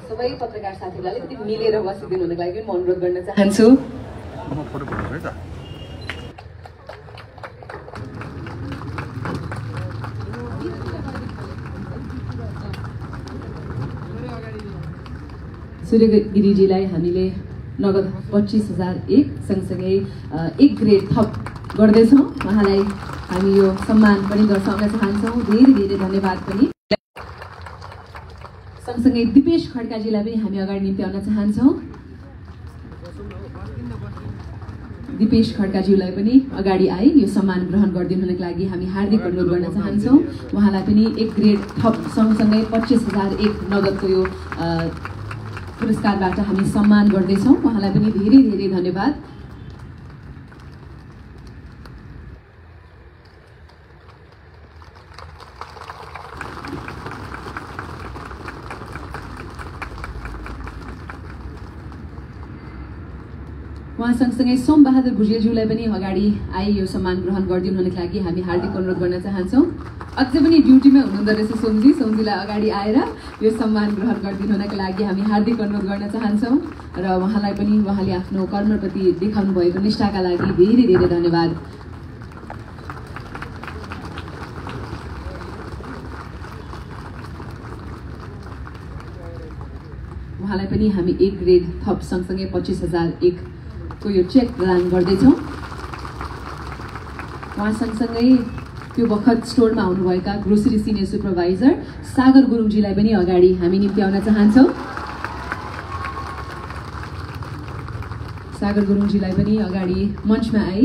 सबै पत्रकार साथीहरूलाई अलिकति मिलेर बसिदिनु हुनको लागि म अनुरोध गर्न चाहन्छु। सूर्यगिरीजीलाई हामीले नगद 25,001 सँगसँगै 1 ग्रेड थप गर्दैछौँ। उहाँलाई हामी यो सम्मान पनि दर्शाउन चाहन्छौँ। धेरै धेरै धन्यवाद पनि। सँगसँगै दिपेश खड्काजीलाई पनि हामी अगाडि निम्ति आउन चाहन्छौँ। दिपेश खड्काज्यूलाई पनि अगाडि आए यो सम्मान ग्रहण गरिदिनुको लागि हामी हार्दिक अनुरोध गर्न चाहन्छौँ। उहाँलाई पनि 1 ग्रेड थप सँगसँगै 25,001 नगदको यो पुरस्कारबाट हामी सम्मान गर्दैछौँ। उहाँलाई पनि धेरै धेरै धन्यवाद। उहाँ सँगसँगै सोमबहादुर भुजेलज्यूलाई पनि अगाडि आए यो सम्मान ग्रहण गरिदिनुको लागि हामी हार्दिक अनुरोध गर्न चाहन्छौँ। अझै पनि ड्युटीमा हुनुहुँदो रहेछ सोमजीलाई अगाडि आएर यो सम्मान ग्रहण गरिदिनुको लागि हामी हार्दिक अनुरोध गर्न चाहन्छौँ र उहाँलाई पनि उहाँले आफ्नो कर्मप्रति देखाउनु भएको निष्ठाका लागि धेरै धेरै धन्यवाद। उहाँलाई पनि हामी 1 ग्रेड थप सँगसँगै 25,001 को यो चेक प्रदान गर्दैछौँ। उहाँ सँगसँगै त्यो बखत स्टोरमा आउनुभएका ग्रोसरी सिनियर सुपरभाइजर सागर गुरुङजीलाई पनि अगाडि हामी निम्ति आउन चाहन्छौँ। सागर गुरुङजीलाई पनि अगाडि मञ्चमा आई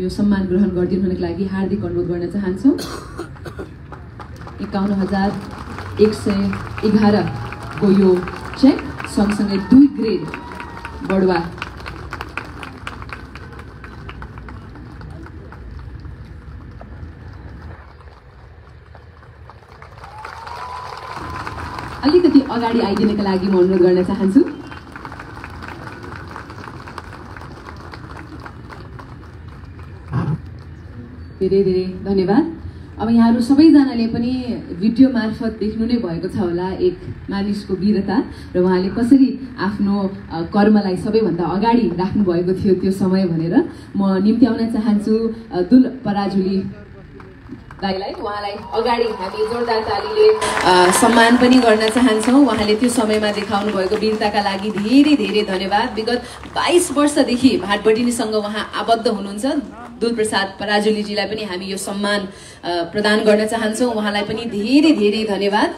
यो सम्मान ग्रहण गरिदिनुको लागि हार्दिक अनुरोध गर्न चाहन्छौँ। 51,111 को यो चेक सँगसँगै 2 ग्रेड बढुवा अलिकति अगाडि आइदिनका लागि म अनुरोध गर्न चाहन्छु। धेरै धेरै धन्यवाद। अब यहाँहरू सबैजनाले पनि भिडियो मार्फत देख्नु नै भएको छ होला एक मानिसको वीरता र उहाँले कसरी आफ्नो कर्मलाई सबैभन्दा अगाडि राख्नु भएको थियो त्यो समय भनेर म निम्ति आउन चाहन्छु दुल पराजुली दाइलाई। उहाँलाई अगाडि हामी जोरदार तालीले सम्मान पनि गर्न चाहन्छौँ। उहाँले त्यो समयमा देखाउनु भएको वीरताका लागि धेरै धेरै धन्यवाद। विगत 22 वर्षदेखि भाटबटिनीसँग उहाँ आबद्ध हुनुहुन्छ। दुल प्रसाद पराजुलीजीलाई पनि हामी यो सम्मान प्रदान गर्न चाहन्छौँ। उहाँलाई पनि धेरै धेरै धन्यवाद।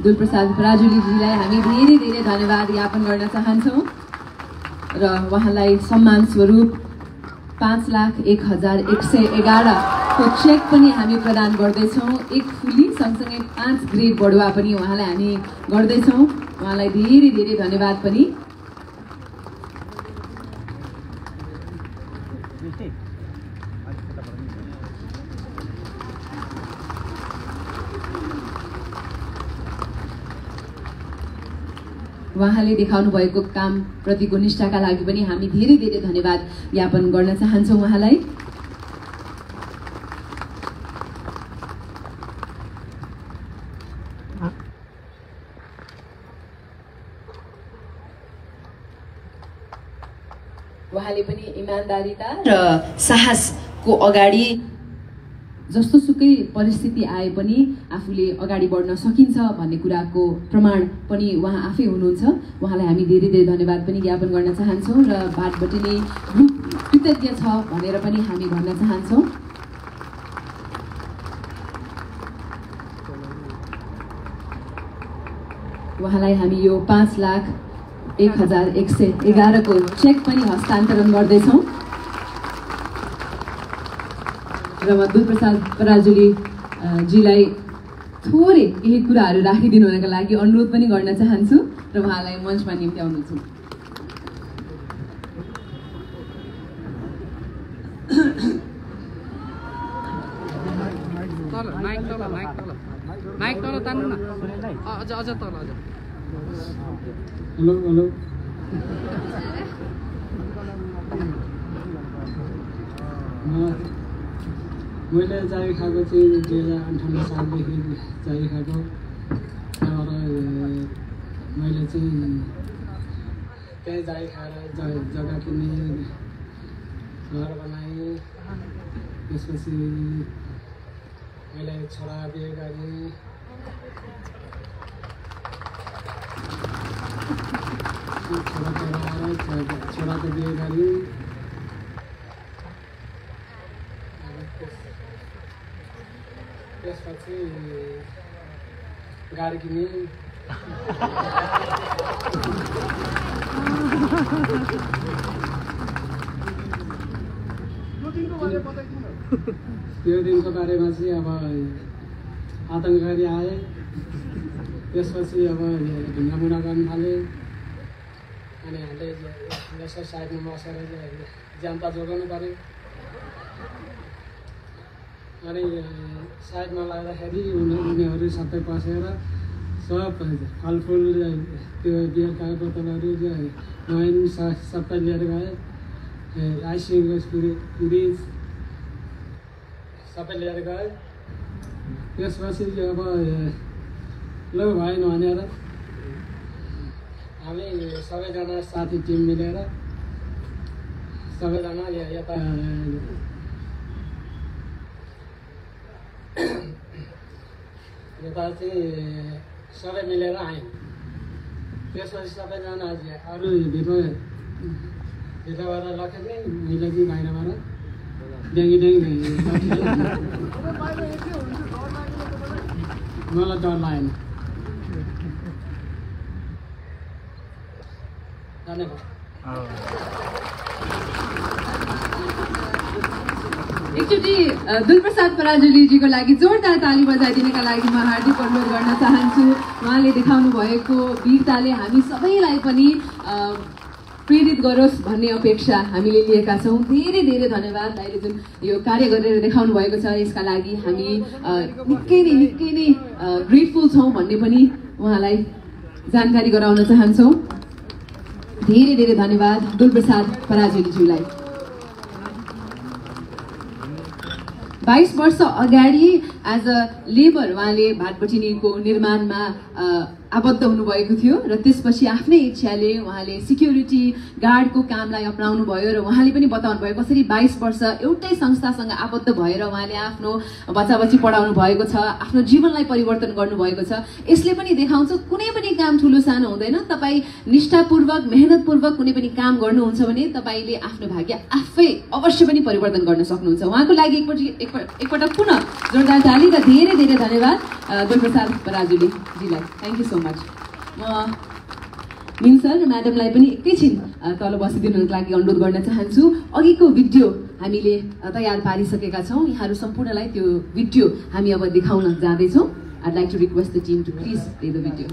दुल प्रसाद पराजुलीजीलाई हामी धेरै धेरै धन्यवाद ज्ञापन गर्न चाहन्छौँ र उहाँलाई सम्मान स्वरूप 5,01,111 को चेक पनि हामी प्रदान गर्दैछौँ। 1 फुली सँगसँगै 5 ग्रेड बढुवा पनि उहाँलाई हामी गर्दैछौँ। उहाँलाई धेरै धेरै धन्यवाद पनि। उहाँले देखाउनु भएको काम प्रतिको निष्ठाका लागि पनि हामी धेरै धेरै धन्यवाद ज्ञापन गर्न चाहन्छौँ उहाँलाई। उहाँले पनि इमानदारीता र साहसको अगाडि जस्तो सुकै परिस्थिति आए पनि आफूले अगाडि बढ्न सकिन्छ भन्ने कुराको प्रमाण पनि उहाँ आफै हुनुहुन्छ। उहाँलाई हामी धेरै धेरै धन्यवाद पनि ज्ञापन गर्न चाहन्छौँ र भाटबटिनी ग्रुप कृतज्ञ छ भनेर पनि हामी भन्न चाहन्छौँ। उहाँलाई हामी यो 5,01,111 को चेक पनि हस्तान्तरण गर्दैछौँ र म दुल प्रसाद पराजुली जीलाई थोरै यही कुराहरू राखिदिनुका लागि अनुरोध पनि गर्न चाहन्छु र उहाँलाई मञ्चमा निम्ति आउनुहुन्छ। माइक तल तान्नु न। अझ तल हेलो हेलो मैले जारी खाएको चाहिँ 2058 सालदेखि जारी खाएको। त्यहाँबाट मैले चाहिँ त्यहीँ जारी खाएर जग्गा किने, घर बनाएँ। त्यसपछि मैले छोरा बिहे गरेँ। छोराको बिहे गरेँ। त्यसपछि गाडी किने। त्यो दिनको बारेमा चाहिँ अब आतङ्ककारी आए। त्यसपछि अब ढुङ्गामुढा गर्न थाले। अनि हामीले यसो साइडमा बसेर ज्यान्ता जोगाउनु पऱ्यो। अनि साइडमा लाग्दाखेरि उनीहरू सबै पसेर सब फलफुल त्यो बियरका बोतलहरू वाइन सबै लिएर गए। आइसिङको फ्रिज सबै लिएर गए। त्यसपछि अब ल भएन भनेर हामी सबैजना साथी टिम मिलेर सबैजना यता चाहिँ सबै मिलेर आयौँ। त्यसपछि सबैजना अरू भित्रबाट लखेट्ने, मैले चाहिँ बाहिरबाट ड्याङ्गी मलाई डर लागेन। एकचोटि दुलप्रसाद पराजुलीजीको लागि जोरदार ताली बजाइदिनका लागि म हार्दिक अनुरोध गर्न चाहन्छु। उहाँले देखाउनु भएको वीरताले हामी सबैलाई पनि प्रेरित गरोस् भन्ने अपेक्षा हामीले लिएका छौँ। धेरै धेरै धन्यवाद दाइले जुन यो कार्य गरेर देखाउनु भएको छ, यसका लागि हामी निकै नै ग्रेटफुल छौँ भन्ने पनि उहाँलाई जानकारी गराउन चाहन्छौँ। धेरै धेरै धन्यवाद दुलप्रसाद पराजुलीज्यूलाई। 22 वर्ष अगाडि एज अ लेबर उहाँले भाटपटिनीको निर्माणमा आबद्ध हुनुभएको थियो र त्यसपछि आफ्नै इच्छाले उहाँले सिक्युरिटी गार्डको कामलाई अपनाउनु भयो र उहाँले पनि बताउनु भयो कसरी 22 वर्ष एउटै संस्थासँग आबद्ध भएर उहाँले आफ्नो बच्चा-बच्ची पढाउनु भएको छ, आफ्नो जीवनलाई परिवर्तन गर्नुभएको छ। यसले पनि देखाउँछ कुनै पनि काम ठुलो सानो हुँदैन। तपाईँ निष्ठापूर्वक मेहनतपूर्वक कुनै पनि काम गर्नुहुन्छ भने तपाईँले आफ्नो भाग्य आफै अवश्य पनि परिवर्तन गर्न सक्नुहुन्छ। उहाँको लागि एकपटक पुनः जोरदार ताली र धेरै धेरै धन्यवाद दुलप्रसाद पराजुलीजीलाई। Thank you so much. म मिन सर र म्याडमलाई पनि एकैछिन तल बसिदिनुको लागि अनुरोध गर्न चाहन्छु। अघिको भिडियो हामीले तयार पारिसकेका छौँ। यहाँहरू सम्पूर्णलाई त्यो भिडियो हामी अब देखाउन जाँदैछौँ। I'd like to request the team to please play the video.